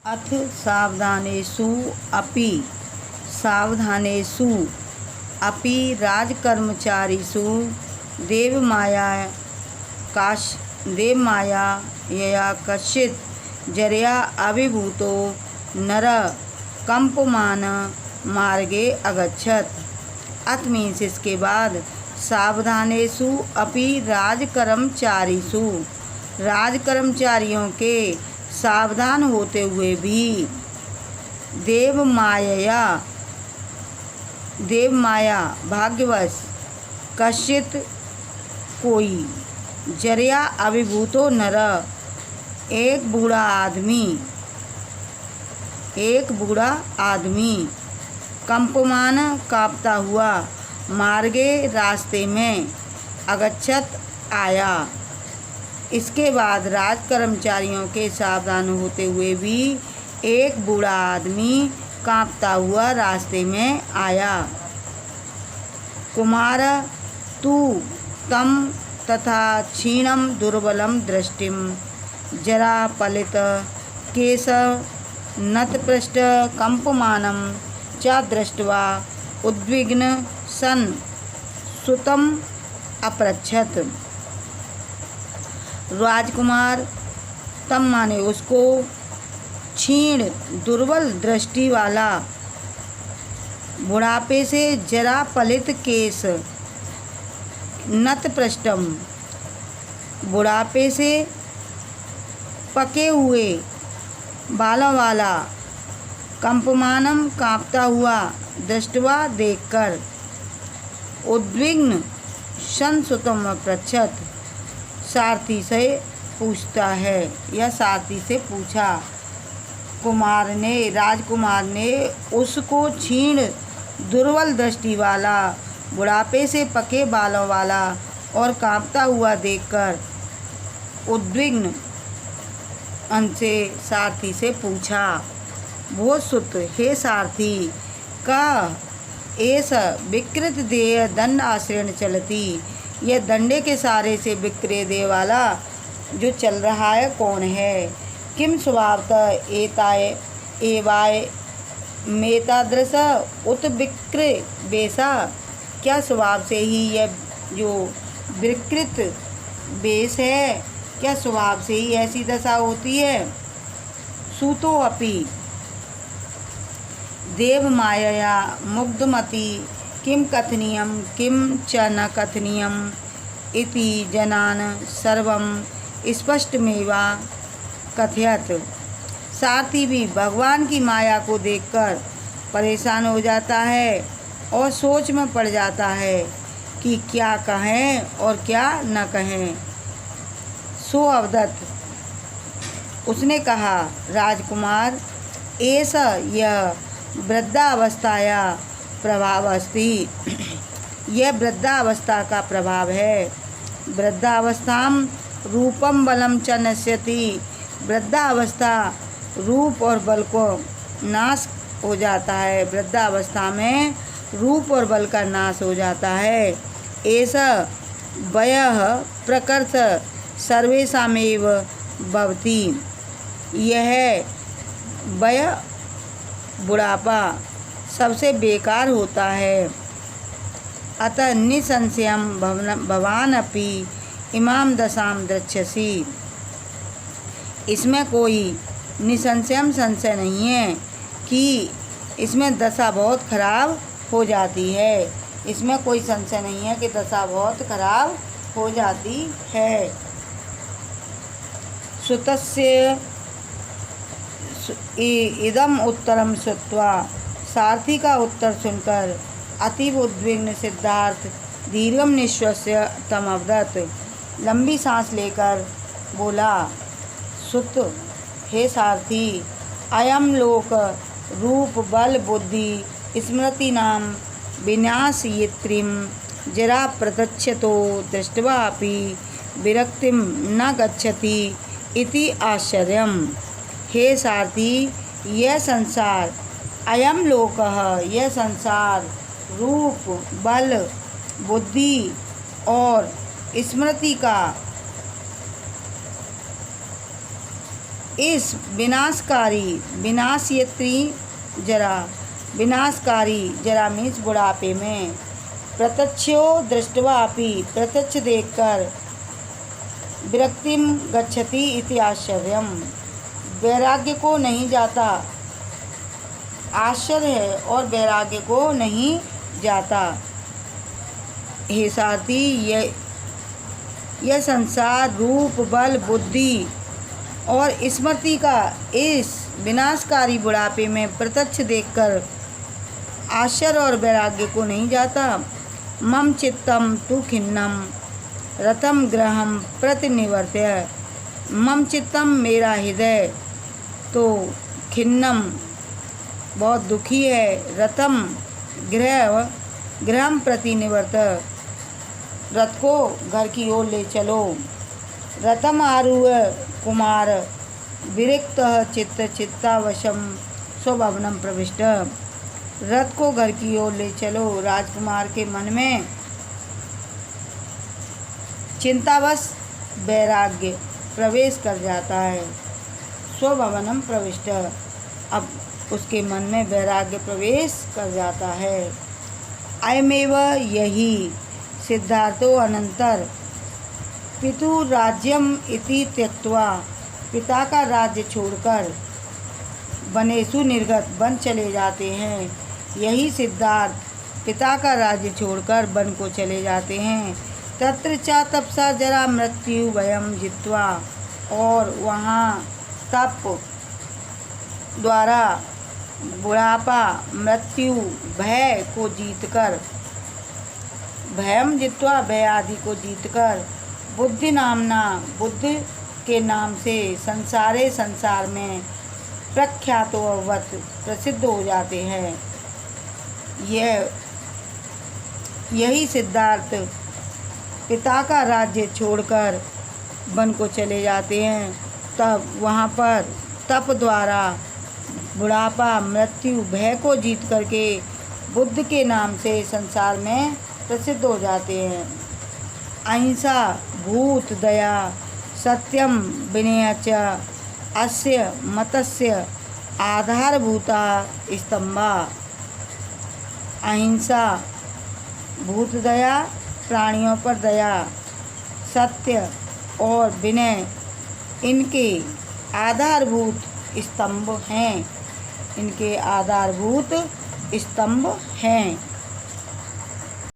अथ सावधानेषु अपि राजकर्मचारीषु देवमायया कश्चित् जरया अभिभूतो नरः कंपमान मार्गे अगच्छत्। अथ मीन्स इसके बाद सावधानेषु अपि राजकर्मचारियों के सावधान होते हुए भी देवमाया भाग्यवश कश्चित कोई जरिया अभिभूतो नर एक बूढ़ा आदमी कंपमान कांपता हुआ मार्गे रास्ते में अगच्छत आया। इसके बाद राजकर्मचारियों के सावधान होते हुए भी एक बूढ़ा आदमी कांपता हुआ रास्ते में आया। कुमार तू तम तथा क्षीणम दुर्बलम दृष्टिम जरा पलित केश नतपृष्ठ कंपमानम च दृष्ट्वा उद्विग्न सन सुतम अपृच्छत। राजकुमार तम माने उसको, क्षीण दुर्बल दृष्टि वाला, बुढ़ापे से जरा पलित केश, नतपृष्ठम बुढ़ापे से पके हुए बालों वाला, कंपमानम कांपता हुआ, दृष्टवा देखकर, उद्विग्न संसुतम पृच्छत सारथी से पूछता है या सारथी से पूछा। राजकुमार ने उसको क्षीण दुर्बल दृष्टि वाला, बुढ़ापे से पके बालों वाला और कांपता हुआ देखकर उद्विग्न से सारथी से पूछा। वो सुत, हे सारथी, का ऐसा विकृत देह दंड आश्रयण चलती, यह दंडे के सहारे से विक्रय दे वाला जो चल रहा है कौन है? किम स्वभावतः एवाय मेतादृश उत विक्रय बेसा, क्या स्वभाव से ही यह जो विकृत बेस है, क्या स्वभाव से ही ऐसी दशा होती है? सूतो अपि देवमायया मुग्धमति किम कथनीयम किम च न कथनीयम इति जनान सर्वम स्पष्टमेवा कथयत। सारथी भी भगवान की माया को देखकर परेशान हो जाता है और सोच में पड़ जाता है कि क्या कहें और क्या न कहें। सो अवदत, उसने कहा, राजकुमार, ऐसा यह वृद्धावस्थाया प्रभाव अस्ति, यह वृद्धावस्था का प्रभाव है। वृद्धावस्थाम रूपम बलम च नश्यति, वृद्धावस्था रूप और बल को नाश हो जाता है। वृद्धावस्था में रूप और बल का नाश हो जाता है। ऐसा वयः प्रकृत सर्वेषामेव भवति, यह वय बुढ़ापा सबसे बेकार होता है। अतः निसंशयम भवान अपि इमाम दशाम द्रक्ष्यसि, इसमें कोई निसंशयम संशय नहीं है कि इसमें दशा बहुत खराब हो जाती है। इसमें कोई संशय नहीं है कि दशा बहुत खराब हो जाती है। सुतस्य इदम उत्तरम श्रुत्वा, सारथी का उत्तर सुनकर अतीव उद्विग्न सिद्धार्थ दीर्घम निश्वस्य तमवदत, लंबी सांस लेकर बोला। सुत, हे सारथी, अयम लोक रूप बल बुद्धि स्मृति नाम विनाशयित्रीम जरा प्रत्यक्षतो दृष्ट्वापि विरक्तिम न गच्छति इति आश्चर्यम। हे सारथी, यह संसार, अयम लोकः, यह संसार, रूप बल बुद्धि और स्मृति का इस विनाशकारी जरा मीन्स बुढ़ापे में, प्रत्यक्षो दृष्ट्वा अपि प्रत्यक्ष देखकर, विरक्तिम गच्छति इति आश्चर्यम वैराग्य को नहीं जाता, आश्चर्य है और वैराग्य को नहीं जाता। हे साथी, यह संसार रूप बल बुद्धि और स्मृति का इस विनाशकारी बुढ़ापे में प्रत्यक्ष देखकर आश्चर्य और वैराग्य को नहीं जाता। मम चित्तम तु खिन्नम रथम ग्रहम प्रतिनिवर्त्य। मम चित्तम मेरा हृदय तो खिन्नम बहुत दुखी है, रथम गृहम प्रतिनिवर्त रथ को घर की ओर ले चलो, रथम आरूढ़ कुमार विरक्त चित्त चित्तावशम स्वभवनम प्रविष्ट। रथ को घर की ओर ले चलो, राजकुमार के मन में चिंतावश वैराग्य प्रवेश कर जाता है। स्वभवनम प्रविष्ट, अब उसके मन में वैराग्य प्रवेश कर जाता है। अयमेव यही सिद्धार्थो अनंतर पितु राज्यम इति त्यक्त्वा, पिता का राज्य छोड़कर वनेषु निर्गत वन चले जाते हैं। यही सिद्धार्थ पिता का राज्य छोड़कर वन को चले जाते हैं। तत्र च तपसा जरा मृत्यु भयम जित्वा, और वहाँ तप द्वारा बुढ़ापा मृत्यु भय को जीतकर, भयम जित्वा भय आदि को जीतकर, बुद्धि नामना बुद्ध के नाम से संसार में प्रख्यातोवत प्रसिद्ध हो जाते हैं। यही सिद्धार्थ पिता का राज्य छोड़कर वन को चले जाते हैं। तब वहाँ पर तप द्वारा बुढ़ापा मृत्यु भय को जीत करके बुद्ध के नाम से संसार में प्रसिद्ध हो जाते हैं। अहिंसा भूत दया सत्यम विनय च अस्य मतस्य आधारभूता स्तंभा। अहिंसा भूत दया प्राणियों पर दया, सत्य और विनय इनके आधारभूत स्तंभ हैं, इनके आधारभूत स्तंभ हैं।